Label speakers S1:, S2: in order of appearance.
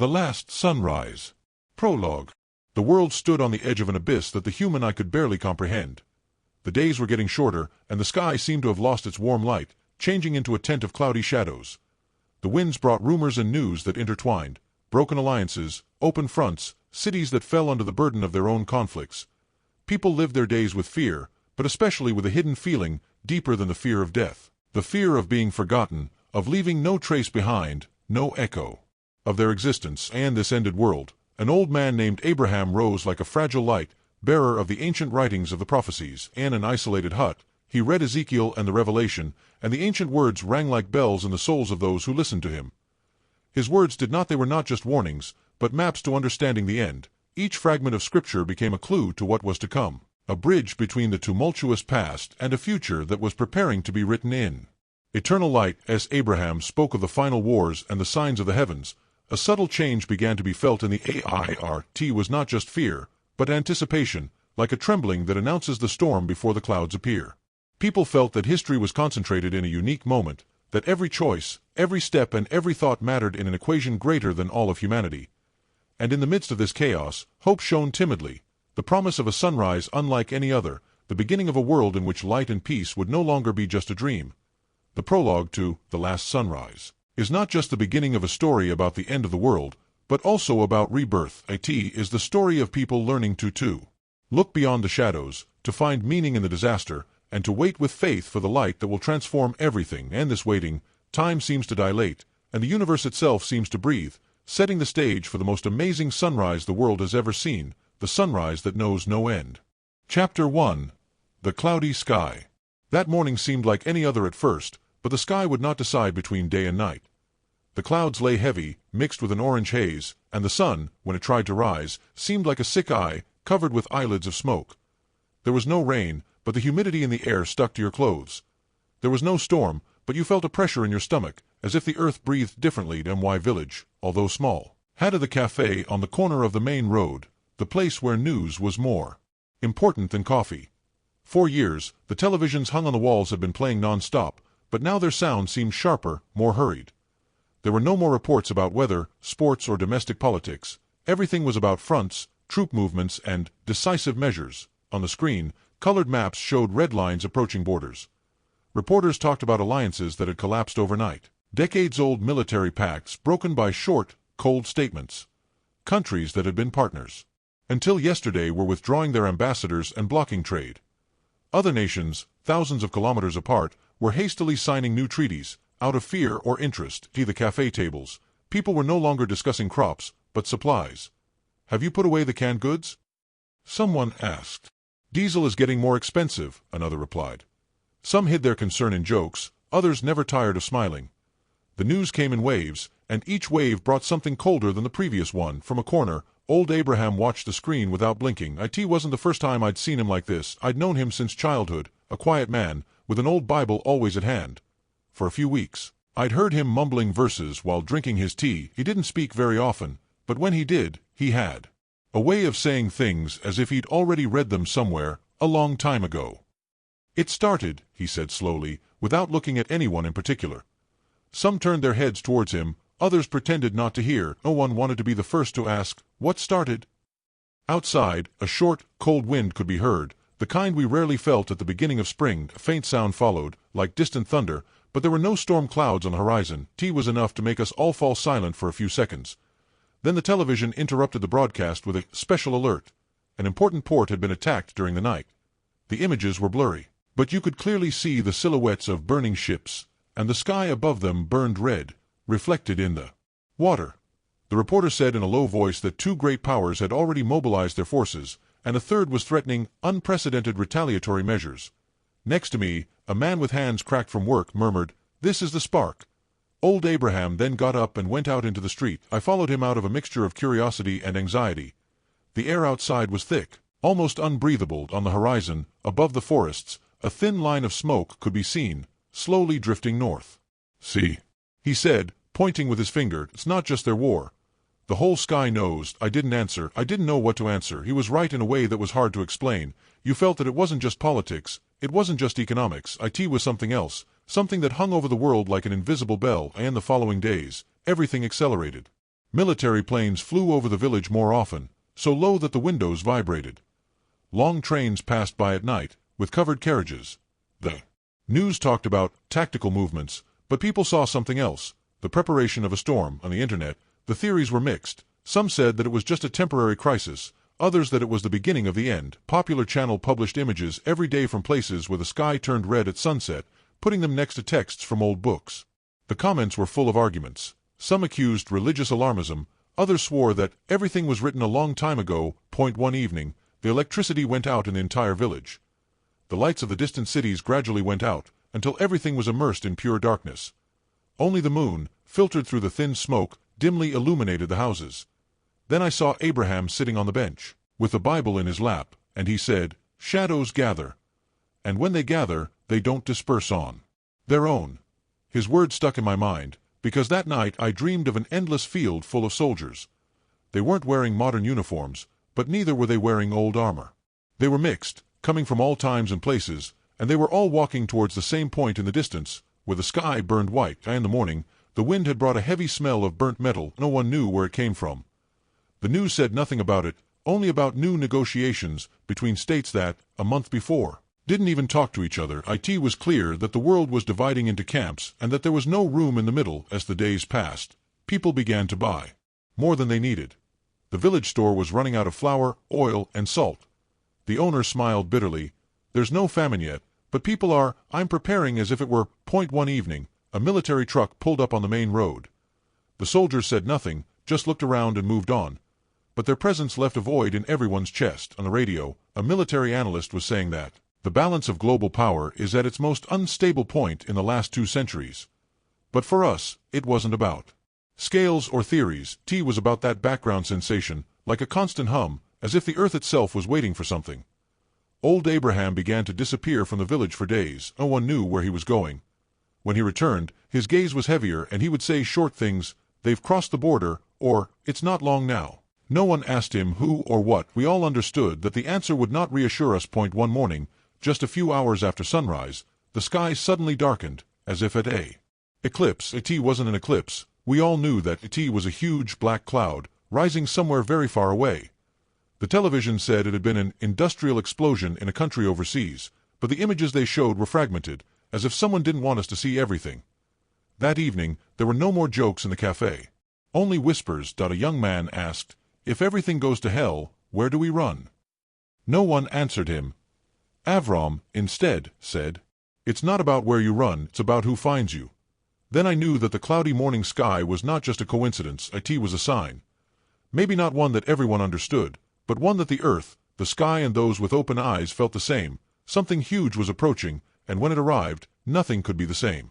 S1: The last sunrise. Prologue. The world stood on the edge of an abyss that the human eye could barely comprehend. The days were getting shorter, and the sky seemed to have lost its warm light, changing into a tent of cloudy shadows. The winds brought rumors and news that intertwined, broken alliances, open fronts, cities that fell under the burden of their own conflicts. People lived their days with fear, but especially with a hidden feeling deeper than the fear of death. The fear of being forgotten, of leaving no trace behind, no echo of their existence. And this ended world, an old man named Abraham rose like a fragile light, bearer of the ancient writings of the prophecies. In an isolated hut, he read Ezekiel and the Revelation, and the ancient words rang like bells in the souls of those who listened to him. His words they were not just warnings, but maps to understanding the end. Each fragment of scripture became a clue to what was to come, a bridge between the tumultuous past and a future that was preparing to be written in eternal light. As Abraham spoke of the final wars and the signs of the heavens, a subtle change began to be felt in the air. It was not just fear, but anticipation, like a trembling that announces the storm before the clouds appear. People felt that history was concentrated in a unique moment, that every choice, every step, and every thought mattered in an equation greater than all of humanity. And in the midst of this chaos, hope shone timidly, the promise of a sunrise unlike any other, the beginning of a world in which light and peace would no longer be just a dream. The prologue to The Last Sunrise is not just the beginning of a story about the end of the world, but also about rebirth. It is the story of people learning to look beyond the shadows, to find meaning in the disaster, and to wait with faith for the light that will transform everything. And this waiting, time seems to dilate, and the universe itself seems to breathe, setting the stage for the most amazing sunrise the world has ever seen, the sunrise that knows no end. Chapter 1. The Cloudy Sky. That morning seemed like any other at first, but the sky would not decide between day and night. The clouds lay heavy, mixed with an orange haze, and the sun, when it tried to rise, seemed like a sick eye, covered with eyelids of smoke. There was no rain, but the humidity in the air stuck to your clothes. There was no storm, but you felt a pressure in your stomach, as if the earth breathed differently.My village, although small, had the café on the corner of the main road, the place where news was more important than coffee. For years, the televisions hung on the walls had been playing non-stop, but now their sound seemed sharper, more hurried. There were no more reports about weather, sports, or domestic politics. Everything was about fronts, troop movements, and decisive measures. On the screen, colored maps showed red lines approaching borders. Reporters talked about alliances that had collapsed overnight. Decades-old military pacts broken by short, cold statements. Countries that had been partners until yesterday were withdrawing their ambassadors and blocking trade. Other nations, thousands of kilometers apart, were hastily signing new treaties, out of fear or interest. The café tables. People were no longer discussing crops, but supplies. Have you put away the canned goods? Someone asked. Diesel is getting more expensive, another replied. Some hid their concern in jokes, others never tired of smiling. The news came in waves, and each wave brought something colder than the previous one. From a corner, old Abraham watched the screen without blinking. It wasn't the first time I'd seen him like this. I'd known him since childhood, a quiet man, with an old Bible always at hand. For a few weeks, I'd heard him mumbling verses while drinking his tea. He didn't speak very often, but when he did, he had a way of saying things as if he'd already read them somewhere, a long time ago. It started, he said slowly, without looking at anyone in particular. Some turned their heads towards him, others pretended not to hear. No one wanted to be the first to ask, what started? Outside, a short, cold wind could be heard, the kind we rarely felt at the beginning of spring. A faint sound followed, like distant thunder, but there were no storm clouds on the horizon. Tea was enough to make us all fall silent for a few seconds. Then the television interrupted the broadcast with a special alert. An important port had been attacked during the night. The images were blurry, but you could clearly see the silhouettes of burning ships, and the sky above them burned red, reflected in the water. The reporter said in a low voice that two great powers had already mobilized their forces, and a third was threatening unprecedented retaliatory measures. Next to me, a man with hands cracked from work murmured, "This is the spark." Old Abraham then got up and went out into the street. I followed him out of a mixture of curiosity and anxiety. The air outside was thick, almost unbreathable. On the horizon, above the forests, a thin line of smoke could be seen, slowly drifting north. "See," he said, pointing with his finger, "it's not just their war. The whole sky knows." I didn't answer. I didn't know what to answer. He was right in a way that was hard to explain. You felt that it wasn't just politics, it wasn't just economics. It was something else, something that hung over the world like an invisible bell. And the following days, everything accelerated. Military planes flew over the village more often, so low that the windows vibrated. Long trains passed by at night, with covered carriages. The news talked about tactical movements, but people saw something else, the preparation of a storm. On the internet, the theories were mixed. Some said that it was just a temporary crisis, others that it was the beginning of the end. Popular Channel published images every day from places where the sky turned red at sunset, putting them next to texts from old books. The comments were full of arguments. Some accused religious alarmism, others swore that everything was written a long time ago. One evening, the electricity went out in the entire village. The lights of the distant cities gradually went out, until everything was immersed in pure darkness. Only the moon, filtered through the thin smoke, dimly illuminated the houses. Then I saw Abraham sitting on the bench, with the Bible in his lap, and he said, "Shadows gather. And when they gather, they don't disperse on their own." His words stuck in my mind, because that night I dreamed of an endless field full of soldiers. They weren't wearing modern uniforms, but neither were they wearing old armor. They were mixed, coming from all times and places, and they were all walking towards the same point in the distance, where the sky burned white. In the morning, the wind had brought a heavy smell of burnt metal. No one knew where it came from. The news said nothing about it, only about new negotiations between states that, a month before, didn't even talk to each other. It was clear that the world was dividing into camps and that there was no room in the middle. As the days passed, people began to buy more than they needed. The village store was running out of flour, oil, and salt. The owner smiled bitterly. "There's no famine yet, but people are. I'm preparing." As if it were one evening, a military truck pulled up on the main road. The soldiers said nothing, just looked around and moved on. But their presence left a void in everyone's chest. On the radio, a military analyst was saying that the balance of global power is at its most unstable point in the last 2 centuries. But for us, it wasn't about scales or theories. Tea was about that background sensation, like a constant hum, as if the earth itself was waiting for something. Old Abraham began to disappear from the village for days. No one knew where he was going. When he returned, his gaze was heavier and he would say short things, "They've crossed the border," or "It's not long now." No one asked him who or what. We all understood that the answer would not reassure us. One morning, just a few hours after sunrise, the sky suddenly darkened, as if at a eclipse. It wasn't an eclipse. We all knew that it was a huge black cloud, rising somewhere very far away. The television said it had been an industrial explosion in a country overseas, but the images they showed were fragmented, as if someone didn't want us to see everything. That evening, there were no more jokes in the café. Only whispers. A young man asked, "If everything goes to hell, where do we run?" No one answered him. Avram, instead, said, "It's not about where you run, it's about who finds you." Then I knew that the cloudy morning sky was not just a coincidence. It was a sign. Maybe not one that everyone understood, but one that the earth, the sky, and those with open eyes felt the same. Something huge was approaching, and when it arrived, nothing could be the same.